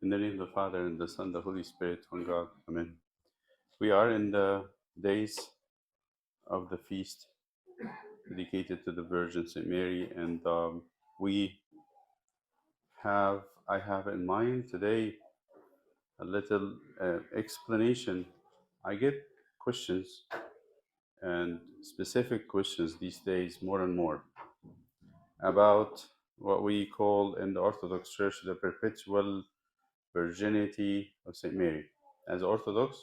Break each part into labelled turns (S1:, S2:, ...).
S1: In the name of the Father, and the Son, the Holy Spirit, one God. Amen. We are in the days of the feast dedicated to the Virgin St. Mary, and we I have in mind today a little explanation. I get questions and specific questions these days more and more about what we call in the Orthodox Church the perpetual virginity of St. Mary. As Orthodox,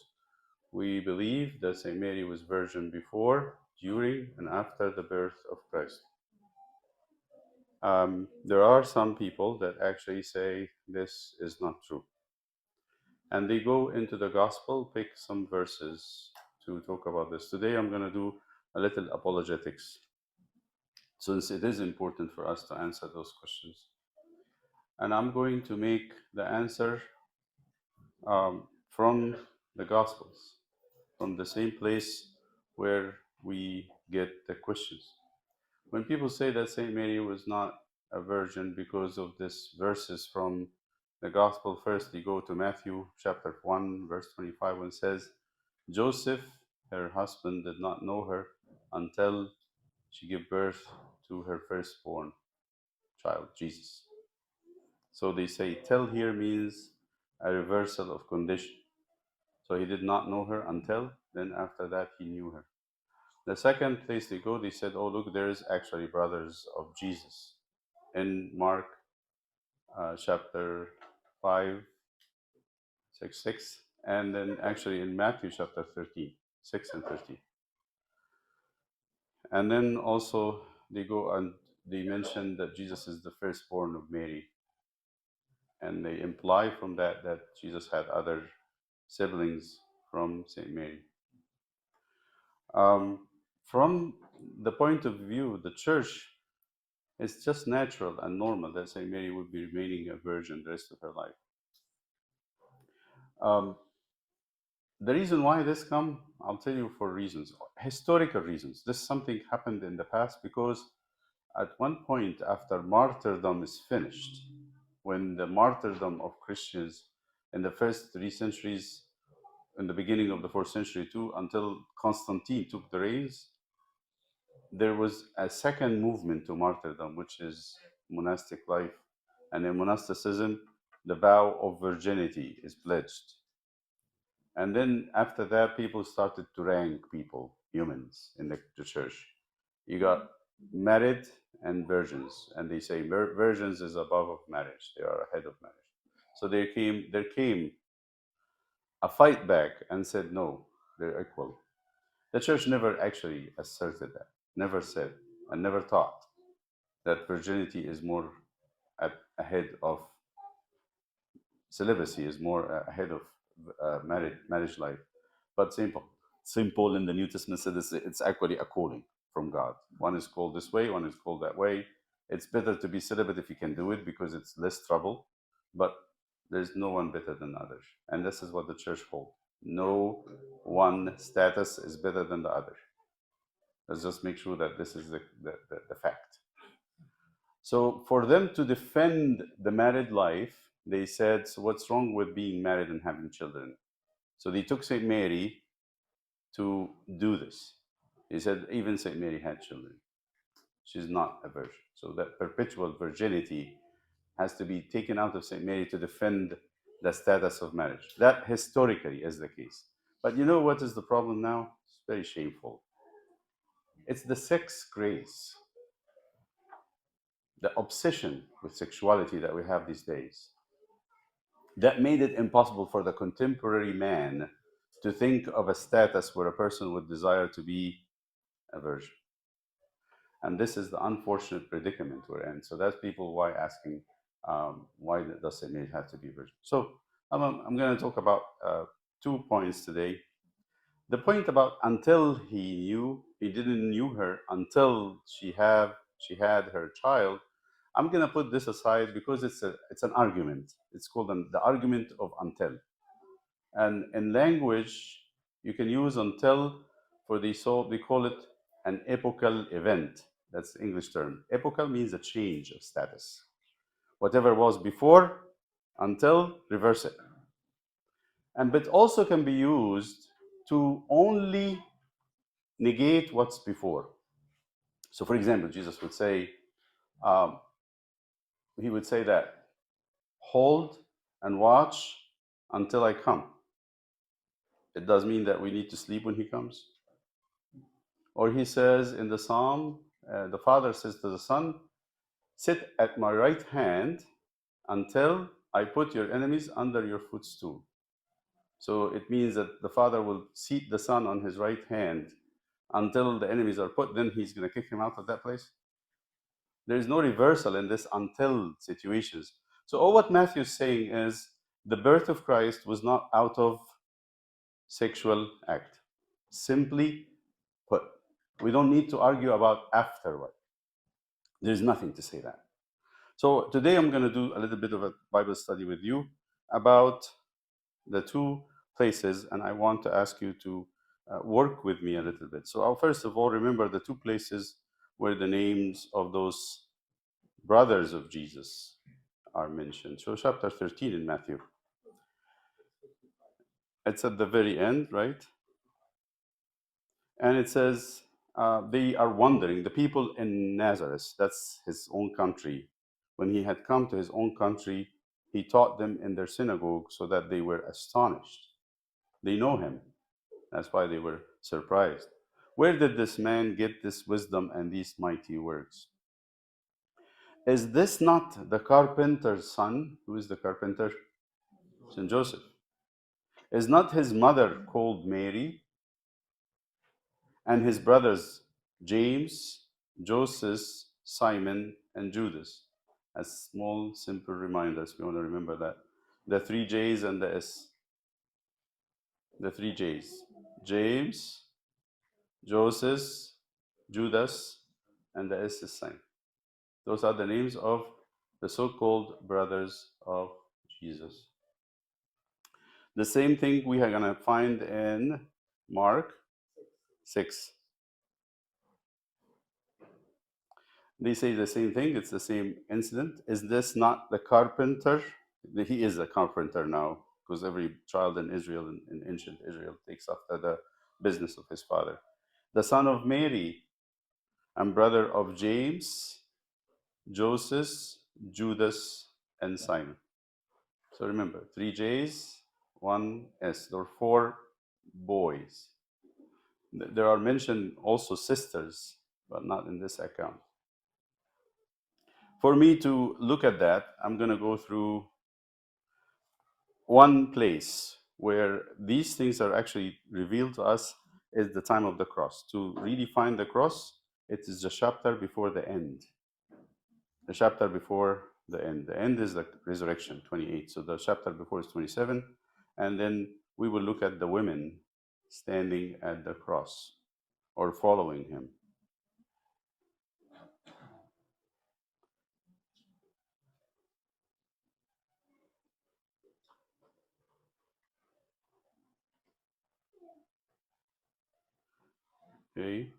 S1: we believe that St. Mary was virgin before, during, and after the birth of Christ. There are some people that actually say this is not true. And they go into the gospel, pick some verses to talk about this. Today I'm going to do a little apologetics, since it is important for us to answer those questions. And I'm going to make the answer from the gospels, from the same place where we get the questions. When people say that Saint Mary was not a virgin because of this verses from the gospel, first they go to Matthew chapter 1, verse 25, when it says, Joseph, her husband, did not know her until she gave birth to her firstborn child, Jesus. So they say, till here means a reversal of condition. So he did not know her until, then after that he knew her. The second place they go, they said, oh, look, there's actually brothers of Jesus. In Mark chapter 5, 6, and then actually in Matthew chapter 13, 6 and 13. And then also they go and they mention that Jesus is the firstborn of Mary. And they imply from that that Jesus had other siblings from St. Mary. From the point of view, the church, it's just natural and normal that St. Mary would be remaining a virgin the rest of her life. Um, the reason why this come, I'll tell you for reasons, historical reasons. This something happened in the past because at one point after martyrdom is finished, when the martyrdom of Christians in the first 3 centuries, in the beginning of the 4th century too, until Constantine took the reins, there was a second movement to martyrdom, which is monastic life. And in monasticism, the vow of virginity is pledged. And then after that, people started to rank people, humans, in the church. You got married and virgins, and they say virgins is above of marriage; they are ahead of marriage. So there came a fight back and said, no, they're equal. The church never actually asserted that, never said, and never taught that virginity is more ahead of celibacy, is more ahead of marriage life. But Saint Paul in the New Testament said it's actually a calling from God. One is called this way, one is called that way. It's better to be celibate if you can do it because it's less trouble. But there's no one better than others. And this is what the church holds. No one status is better than the other. Let's just make sure that this is the fact. So for them to defend the married life, they said, so what's wrong with being married and having children? So they took St. Mary to do this. They said, even St. Mary had children. She's not a virgin. So that perpetual virginity has to be taken out of St. Mary to defend the status of marriage. That historically is the case. But you know what is the problem now? It's very shameful. It's the sex grace, the obsession with sexuality that we have these days, that made it impossible for the contemporary man to think of a status where a person would desire to be a virgin. And this is the unfortunate predicament we're in. So that's people why asking, why does St. Mary have to be virgin? So I'm going to talk about 2 points today. The point about until he didn't knew her until she had her child. I'm going to put this aside because it's an argument. It's called the argument of until. And in language, you can use until for they call it an epochal event. That's the English term. Epochal means a change of status. Whatever was before until reverse it. And but also can be used to only negate what's before. So, for example, Jesus would say, um, he would say that, hold and watch until I come. It does mean that we need to sleep when he comes. Or he says in the Psalm, the Father says to the Son, sit at my right hand until I put your enemies under your footstool. So it means that the Father will seat the Son on his right hand until the enemies are put, then he's going to kick him out of that place. There is no reversal in this until situations. So all what Matthew is saying is the birth of Christ was not out of sexual act. Simply put, we don't need to argue about afterward. There's nothing to say that. So today I'm going to do a little bit of a Bible study with you about the two places, and I want to ask you to work with me a little bit. So I'll first of all remember the two places where the names of those brothers of Jesus are mentioned. So chapter 13 in Matthew. It's at the very end, right? And it says, they are wondering, the people in Nazareth, that's his own country. When he had come to his own country, he taught them in their synagogue so that they were astonished. They know him. That's why they were surprised. Where did this man get this wisdom and these mighty works? Is this not the carpenter's son? Who is the carpenter? Saint Joseph. Is not his mother called Mary, and his brothers James, Joseph, Simon, and Judas? As small, simple reminders, we want to remember that. The three J's and the S. The three J's. James, Joseph, Judas, and the S is Simon. Those are the names of the so-called brothers of Jesus. The same thing we are going to find in Mark 6. They say the same thing. It's the same incident. Is this not the carpenter? He is a carpenter now, because every child in Israel, in ancient Israel, takes after the business of his father. The son of Mary and brother of James, Joseph, Judas, and Simon. So remember, three J's, one S. There are four boys. There are mentioned also sisters, but not in this account. For me to look at that, I'm going to go through one place where these things are actually revealed to us is the time of the cross. To really find the cross, it is the chapter before the end. The chapter before the end. The end is the resurrection, 28. So the chapter before is 27. And then we will look at the women standing at the cross or following him. Okay.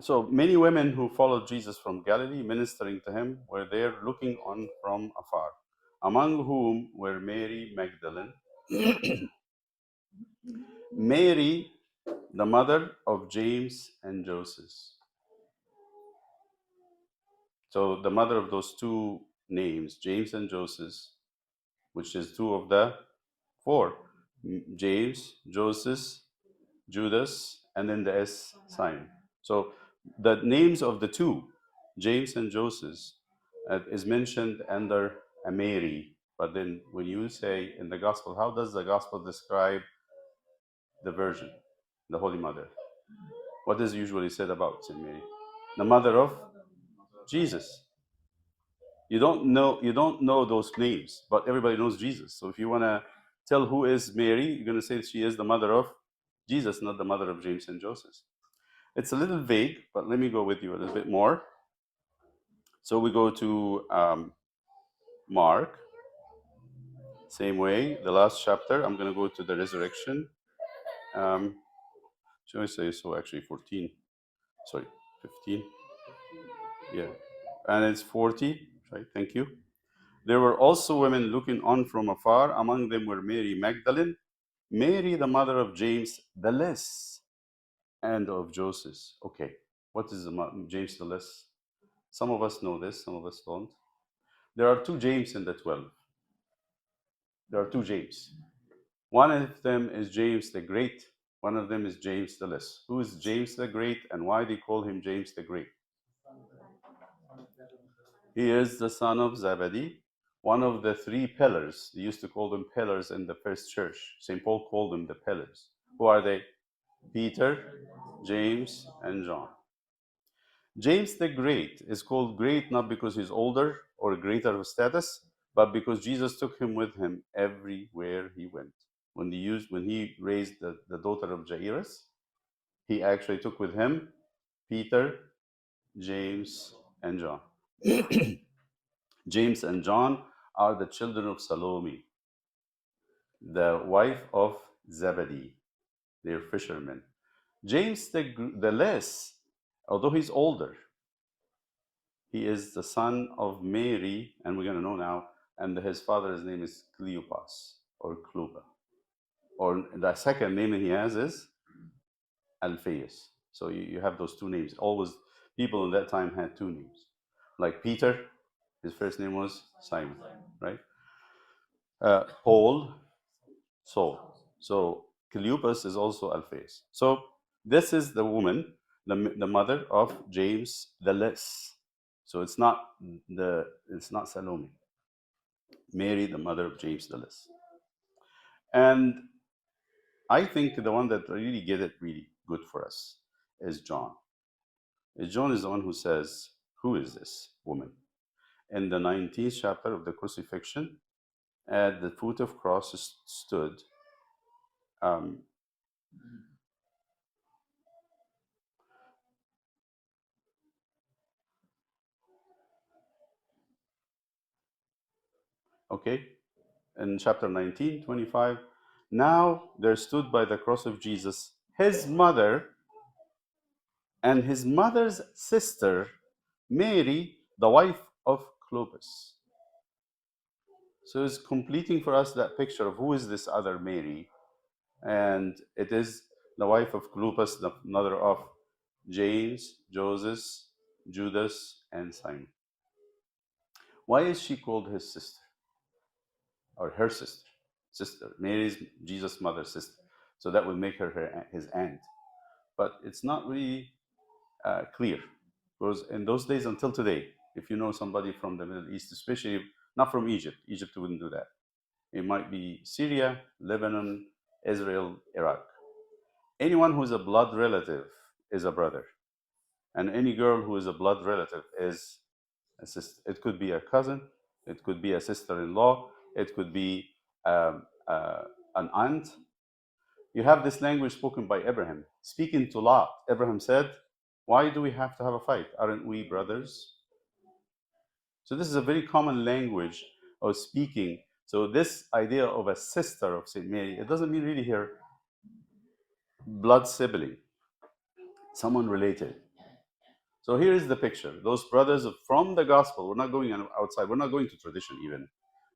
S1: So many women who followed Jesus from Galilee, ministering to him, were there looking on from afar, among whom were Mary Magdalene, Mary, the mother of James and Joseph. So the mother of those two names, James and Joseph, which is two of the four, James, Joseph, Judas, and then the S sign. So the names of the two, James and Joseph, is mentioned under a Mary. But then when you say in the gospel, how does the gospel describe the Virgin, the Holy Mother? What is usually said about Saint Mary? The mother of Jesus. You don't know those names, but everybody knows Jesus. So if you want to tell who is Mary, you're going to say she is the mother of Jesus, not the mother of James and Joseph. It's a little vague, but let me go with you a little bit more. So we go to Mark, same way, the last chapter. I'm going to go to the resurrection. Um, should I say so? Actually, 14. Sorry, 15. Yeah. And it's 40. Right. Thank you. There were also women looking on from afar. Among them were Mary Magdalene, Mary, the mother of James the Less, and of Joseph. Okay. What is James the Less? Some of us know this, some of us don't. There are two James in the 12. There are two James. One of them is James the Great. One of them is James the Less. Who is James the Great and why they call him James the Great? He is the son of Zebedee, one of the three pillars. They used to call them pillars in the first church. St. Paul called them the pillars. Who are they? Peter, James, and John. James the Great is called great not because he's older or greater of status, but because Jesus took him with him everywhere he went. When he raised the daughter of Jairus, he actually took with him Peter, James, and John. James and John are the children of Salome, the wife of Zebedee. They're fishermen. James the Less, although he's older, he is the son of Mary, and we're going to know now, and his father's name is Cleopas or Cluba. Or the second name that he has is Alphaeus. So you have those two names. Always, people in that time had two names. Like Peter, his first name was Simon, right? Paul, Saul. So Cleopas is also Alphaeus. So this is the woman, the mother of James the Less. So it's not Salome. Mary, the mother of James the Less. And I think the one that really get it really good for us is John. John is the one who says, "Who is this woman?" In the 19th chapter of the crucifixion, at the foot of cross stood um, okay, in chapter 19, 25. Now there stood by the cross of Jesus his mother and his mother's sister, Mary, the wife of Clopas. So it's completing for us that picture of who is this other Mary. And it is the wife of Clopas, the mother of James, Joseph, Judas, and Simon. Why is she called his sister or her sister? Sister. Mary's Jesus' mother's sister. So that would make her his aunt. But it's not really clear because in those days until today, if you know somebody from the Middle East, especially not from Egypt wouldn't do that. It might be Syria, Lebanon, Israel, Iraq. Anyone who is a blood relative is a brother, and any girl who is a blood relative is a sister. It could be a cousin, it could be a sister-in-law, it could be an aunt. You have this language spoken by Abraham. Speaking to Lot, Abraham said, "Why do we have to have a fight? Aren't we brothers?" So this is a very common language of speaking. So this idea of a sister of Saint Mary, it doesn't mean really her blood sibling, someone related. So here is the picture. Those brothers from the gospel, we're not going outside, we're not going to tradition even.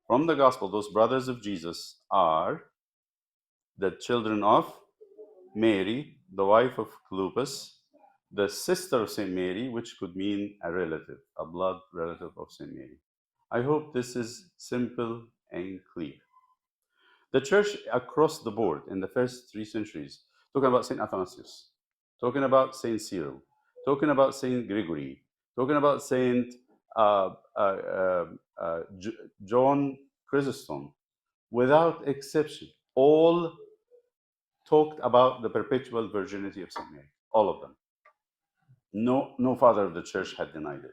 S1: From the gospel, those brothers of Jesus are the children of Mary, the wife of Clopas, the sister of Saint Mary, which could mean a relative, a blood relative of Saint Mary. I hope this is simple and clear. The church across the board in the first 3 centuries, talking about Saint Athanasius, talking about Saint Cyril, talking about Saint Gregory, talking about Saint uh, uh, uh, John Chrysostom, without exception, all talked about the perpetual virginity of Saint Mary. All of them. No father of the church had denied it.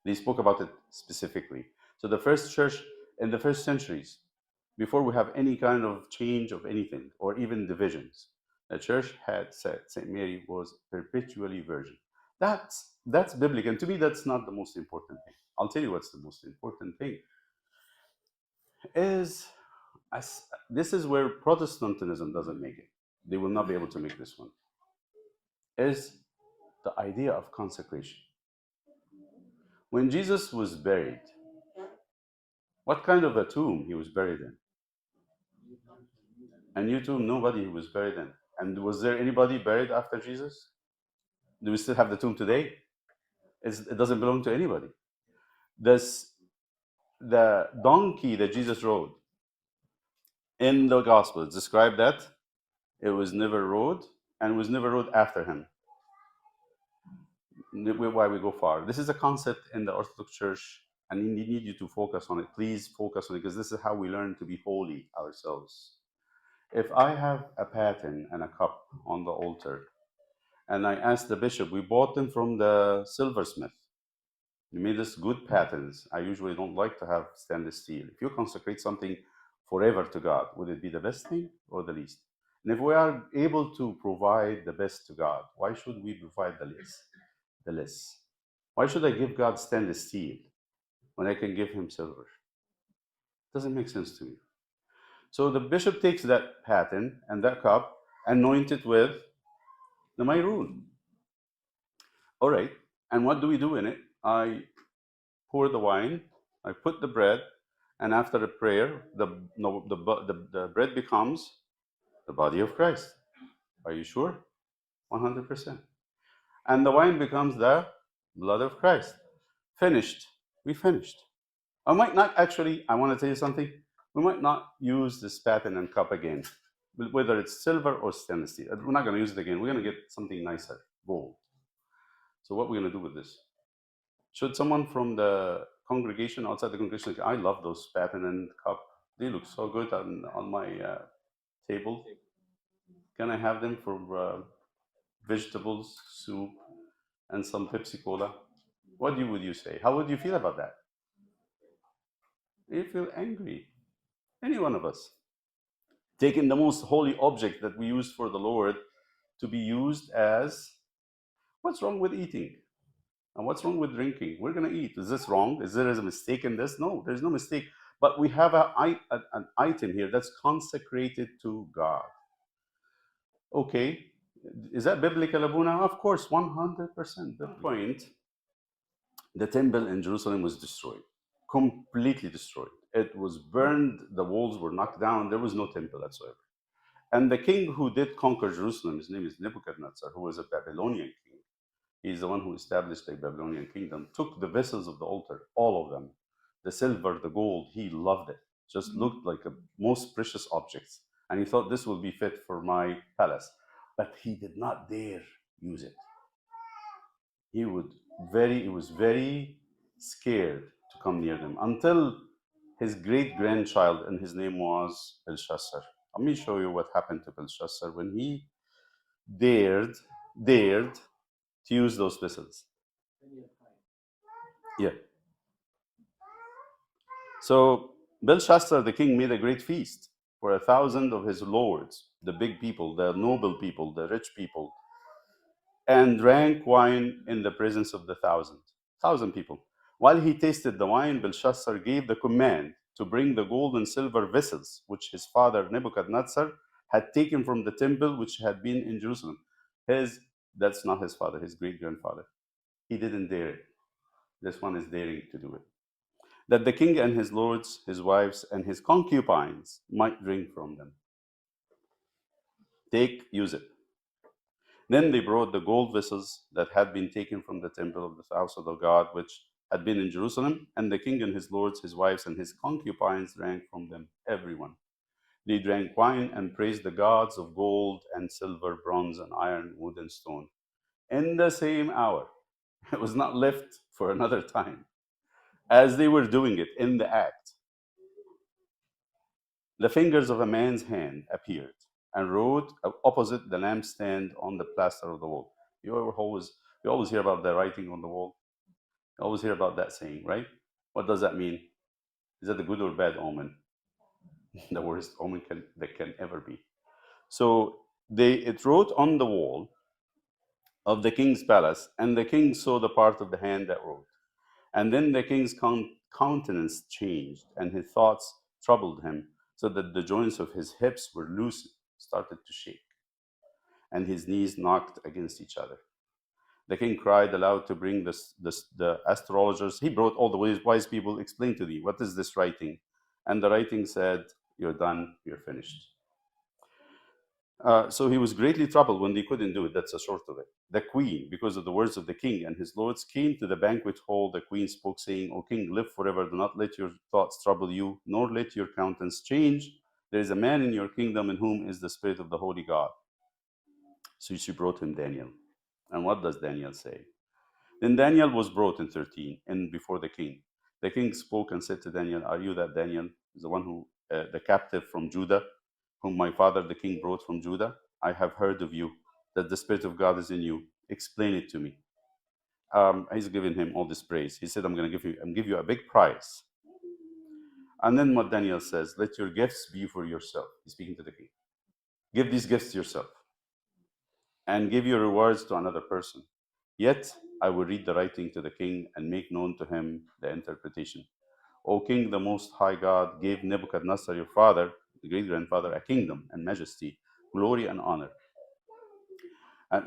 S1: They spoke about it specifically. So the first church in the first centuries, before we have any kind of change of anything or even divisions, the church had said Saint Mary was perpetually virgin. That's biblical, and to me, that's not the most important thing. I'll tell you what's the most important thing is this is where Protestantism doesn't make it. they will not be able to make this one, is the idea of consecration. When Jesus was buried, what kind of a tomb he was buried in? A new tomb, nobody was buried in. And was there anybody buried after Jesus? Do we still have the tomb today? It doesn't belong to anybody. This, the donkey that Jesus rode in the Gospels describe that it was never rode and was never rode after him. Why we go far? This is a concept in the Orthodox Church, and we need you to focus on it. Please focus on it, because this is how we learn to be holy ourselves. If I have a paten and a cup on the altar, and I asked the bishop, we bought them from the silversmith. He made us good patterns. I usually don't like to have stainless steel. If you consecrate something forever to God, would it be the best thing or the least? And if we are able to provide the best to God, why should we provide the least? The less. Why should I give God stainless steel when I can give him silver? Doesn't make sense to me. So the bishop takes that paten and that cup, anoint it with the Mayrun. All right. And what do we do in it? I pour the wine, I put the bread, and after the prayer, the bread becomes the body of Christ. Are you sure? 100%. And the wine becomes the blood of Christ. Finished. We finished. I might not actually, I want to tell you something. We might not use this paten and cup again, whether it's silver or stainless steel. We're not going to use it again. We're going to get something nicer, gold. So what are we going to do with this? Should someone from the congregation, outside the congregation, I love those paten and cup. They look so good on my table. Can I have them for vegetables, soup, and some Pepsi Cola? What would you say? How would you feel about that? You feel angry. Any one of us. Taking the most holy object that we use for the Lord to be used as, what's wrong with eating? And what's wrong with drinking? We're going to eat. Is this wrong? Is there a mistake in this? No, there's no mistake. But we have an item here that's consecrated to God. Okay, is that biblical, Abuna? Of course, 100%. The point, the temple in Jerusalem was destroyed, completely destroyed. It was burned, the walls were knocked down, there was no temple whatsoever. And the king who did conquer Jerusalem, his name is Nebuchadnezzar, who was a Babylonian king. He's the one who established the Babylonian kingdom, took the vessels of the altar, all of them, the silver, the gold, he loved it. Just looked like a most precious objects. And he thought this will be fit for my palace. But he did not dare use it. He was very scared to come near them until his great grandchild, and his name was Belshazzar. Let me show you what happened to Belshazzar when he dared to use those vessels. Yeah. So Belshazzar, the king, made a great feast for 1,000 of his lords, the big people, the noble people, the rich people, and drank wine in the presence of the thousand people. While he tasted the wine, Belshazzar gave the command to bring the gold and silver vessels which his father Nebuchadnezzar had taken from the temple which had been in Jerusalem. That's not his father, his great grandfather. He didn't dare it. This one is daring to do it. That the king and his lords, his wives, and his concubines might drink from them. Use it. Then they brought the gold vessels that had been taken from the temple of the house of the God, which had been in Jerusalem, and the king and his lords, his wives, and his concubines drank from them, everyone. They drank wine and praised the gods of gold and silver, bronze and iron, wood and stone. In the same hour, it was not left for another time. As they were doing it in the act, the fingers of a man's hand appeared and wrote opposite the lampstand on the plaster of the wall. You always hear about the writing on the wall. You always hear about that saying, right? What does that mean? Is that a good or bad omen? The worst omen that can ever be. So it wrote on the wall of the king's palace, and the king saw the part of the hand that wrote. And then the king's countenance changed, and his thoughts troubled him, so that the joints of his hips were loosened, started to shake. and his knees knocked against each other. The king cried aloud to bring the astrologers. He brought all the wise people, explained to thee, what is this writing? And the writing said, you're done, you're finished. So he was greatly troubled when they couldn't do it. That's a short of it. The queen, because of the words of the king and his lords, came to the banquet hall. The queen spoke, saying, O king, live forever. Do not let your thoughts trouble you, nor let your countenance change. There is a man in your kingdom in whom is the spirit of the holy God. So she brought him Daniel. And what does Daniel say? Then Daniel was brought in 13 and before the king. The king spoke and said to Daniel, are you that Daniel, the one who, the captive from Judah, whom my father the king brought from Judah? I have heard of you, that the Spirit of God is in you. Explain it to me. He's giving him all this praise. He said, I'm going to give you a big prize. And then what Daniel says, let your gifts be for yourself. He's speaking to the king. Give these gifts to yourself and give your rewards to another person. Yet I will read the writing to the king and make known to him the interpretation. O king, the most high God gave Nebuchadnezzar, your father, the great-grandfather, a kingdom and majesty, glory and honor.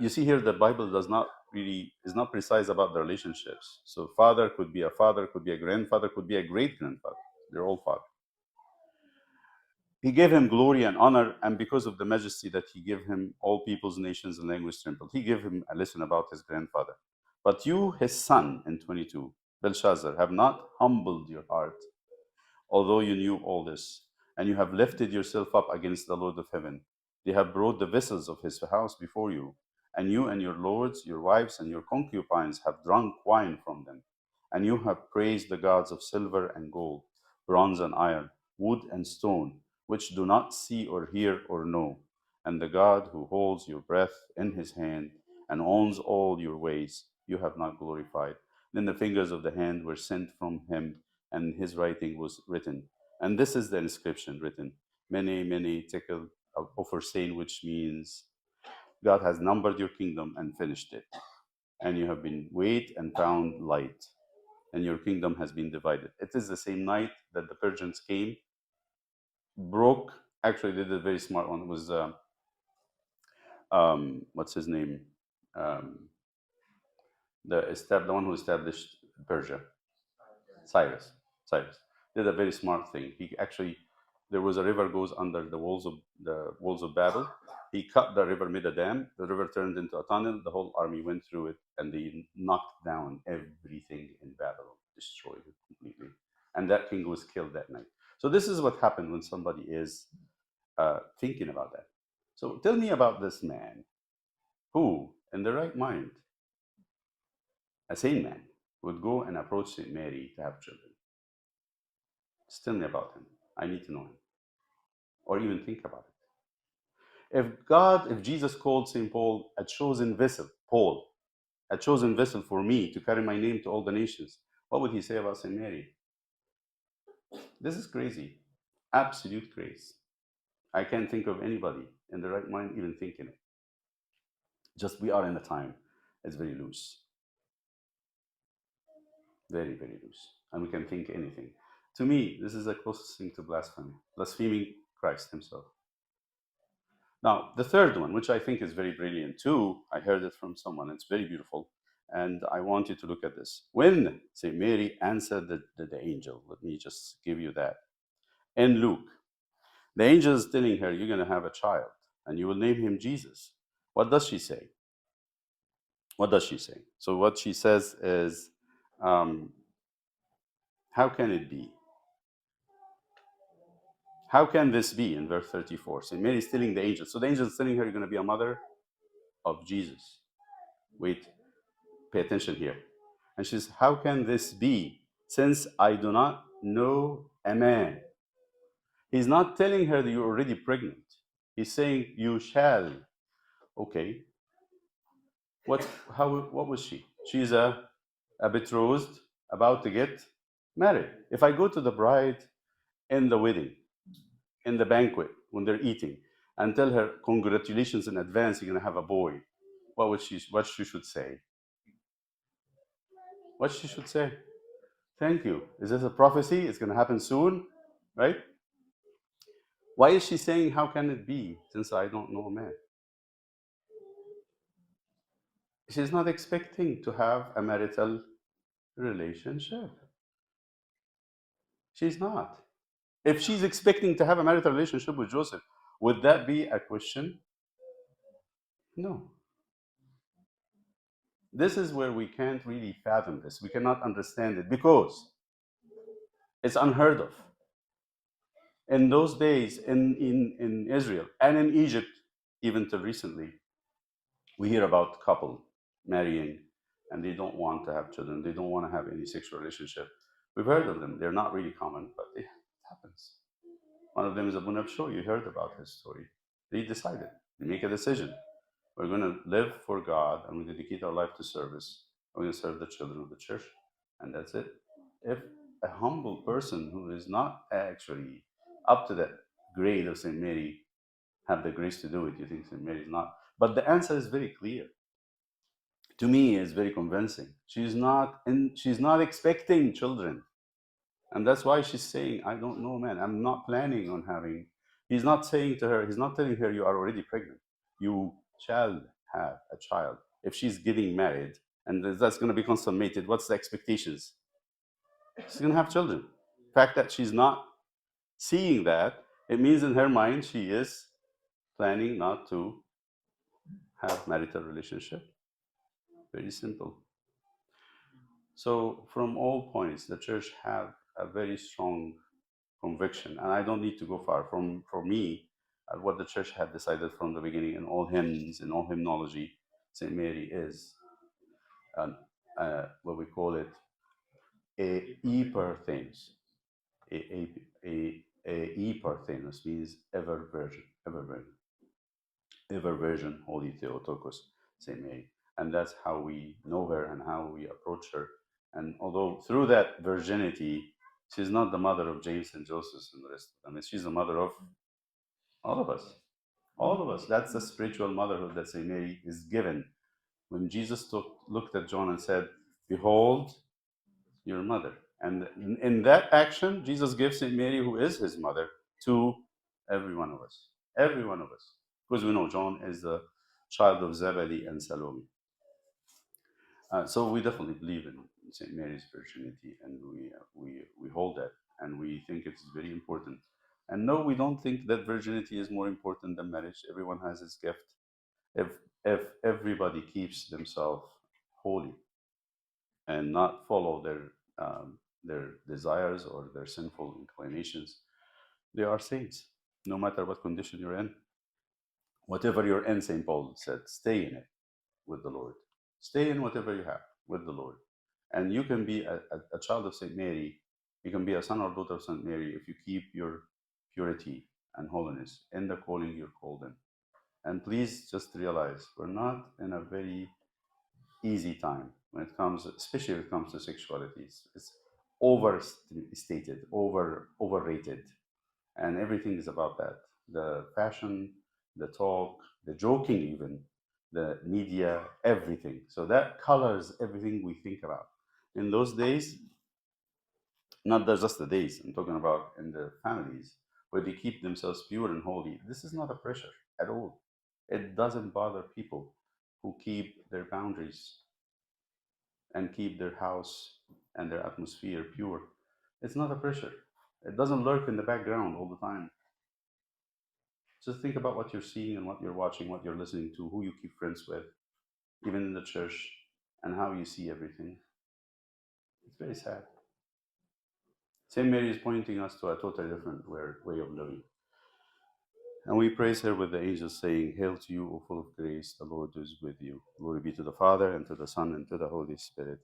S1: You see here, the Bible is not precise about the relationships. So father, could be a grandfather, could be a great-grandfather. They're all father. He gave him glory and honor, and because of the majesty that he gave him, all peoples, nations, and languages trembled. He gave him a lesson about his grandfather. But you, his son, in 22, Belshazzar, have not humbled your heart, although you knew all this, and you have lifted yourself up against the Lord of heaven. They have brought the vessels of his house before you, and you and your lords, your wives, and your concubines have drunk wine from them. And you have praised the gods of silver and gold, bronze and iron, wood and stone, which do not see or hear or know. And the God who holds your breath in his hand and owns all your ways, you have not glorified. Then the fingers of the hand were sent from him, and his writing was written. And this is the inscription written, Mene, Mene, Tekel, Ophersein, which means God has numbered your kingdom and finished it. And you have been weighed and found light, and your kingdom has been divided. It is the same night that the Persians came, broke, actually they did a very smart one. It was, what's his name? Um, the one who established Persia, Cyrus. Cyrus did a very smart thing. He actually, there was a river goes under the walls of Babel. He cut the river, made a dam. The river turned into a tunnel. The whole army went through it, and they knocked down everything in Babylon, destroyed it completely. And that king was killed that night. So this is what happened when somebody is thinking about that. So tell me about this man who, in the right mind, a sane man, would go and approach St. Mary to have children. Just tell me about him. I need to know him. Or even think about it. If Jesus called St. Paul a chosen vessel, Paul, a chosen vessel for me to carry my name to all the nations, what would he say about St. Mary? This is crazy. Absolute grace. I can't think of anybody in the right mind even thinking it. Just we are in a time, it's very loose. Very, very loose. And we can think anything. To me, this is the closest thing to blasphemy, blaspheming Christ himself. Now, the third one, which I think is very brilliant too, I heard it from someone, it's very beautiful, and I want you to look at this. When St. Mary answered the angel, let me just give you that. In Luke, the angel is telling her, you're going to have a child, and you will name him Jesus. What does she say? What does she say? So what she says is, how can it be? How can this be in verse 34? St. Mary is telling the angel. So the angel is telling her, you're going to be a mother of Jesus. Wait, pay attention here. And she says, how can this be since I do not know a man? He's not telling her that you're already pregnant. He's saying, you shall. Okay. What was she? She's a betrothed about to get married. If I go to the bride in the wedding, in the banquet, when they're eating, and tell her, congratulations in advance, you're going to have a boy, what she should say? What she should say? Thank you. Is this a prophecy? It's going to happen soon, right? Why is she saying, how can it be, since I don't know a man? She's not expecting to have a marital relationship. She's not. If she's expecting to have a marital relationship with Joseph, would that be a question? No. This is where we can't really fathom this. We cannot understand it because it's unheard of. In those days, in Israel and in Egypt, even till recently, we hear about couple marrying and they don't want to have children. They don't want to have any sexual relationship. We've heard of them. They're not really common, but it happens. One of them is Abu Nabsho. You heard about his story. They decided, they make a decision. We're going to live for God and we dedicate our life to service. We're going to serve the children of the church. And that's it. If a humble person who is not actually up to that grade of St. Mary have the grace to do it, you think St. Mary is not. But the answer is very clear. To me, it's very convincing. She's not expecting children. And that's why she's saying, I don't know, man. I'm not planning on having. He's not saying to her, he's not telling her, you are already pregnant. You shall have a child. If she's getting married and that's going to be consummated, what's the expectations? She's going to have children. The fact that she's not seeing that, it means in her mind she is planning not to have marital relationship. Very simple. So from all points, the church have a very strong conviction, and I don't need to go far. For me, what the church had decided from the beginning in all hymns, in all hymnology, Saint Mary is an, what we call it, a Eperthenes. A Eperthenes means ever virgin, ever virgin, ever virgin, Holy Theotokos, Saint Mary, and that's how we know her and how we approach her. And although through that virginity, she's not the mother of James and Joseph and the rest of them, she's the mother of all of us. All of us. That's the spiritual motherhood that St. Mary is given. When Jesus looked at John and said, behold your mother. And in that action, Jesus gives St. Mary, who is his mother, to every one of us. Every one of us. Because we know John is the child of Zebedee and Salome. So we definitely believe in St. Mary's virginity, and we hold that, and we think it's very important. And no, we don't think that virginity is more important than marriage. Everyone has his gift. If if everybody keeps themselves holy and not follow their desires or their sinful inclinations, they are saints. No matter what condition you're in, whatever you're in, Saint Paul said, stay in it with the Lord. Stay in whatever you have with the Lord. And you can be a child of St. Mary. You can be a son or daughter of St. Mary if you keep your purity and holiness in the calling you're called in. And please just realize we're not in a very easy time when it comes, especially when it comes to sexuality. It's overstated, overrated, and everything is about that. The fashion, the talk, the joking, even the media, everything. So that colors everything we think about. In those days, not just the days, I'm talking about in the families where they keep themselves pure and holy. This is not a pressure at all. It doesn't bother people who keep their boundaries and keep their house and their atmosphere pure. It's not a pressure. It doesn't lurk in the background all the time. Just think about what you're seeing and what you're watching, what you're listening to, who you keep friends with, even in the church, and how you see everything. It's very sad. Saint Mary is pointing us to a totally different way of living. And we praise her with the angels saying, hail to you, O full of grace, the Lord is with you. Glory be to the Father, and to the Son, and to the Holy Spirit.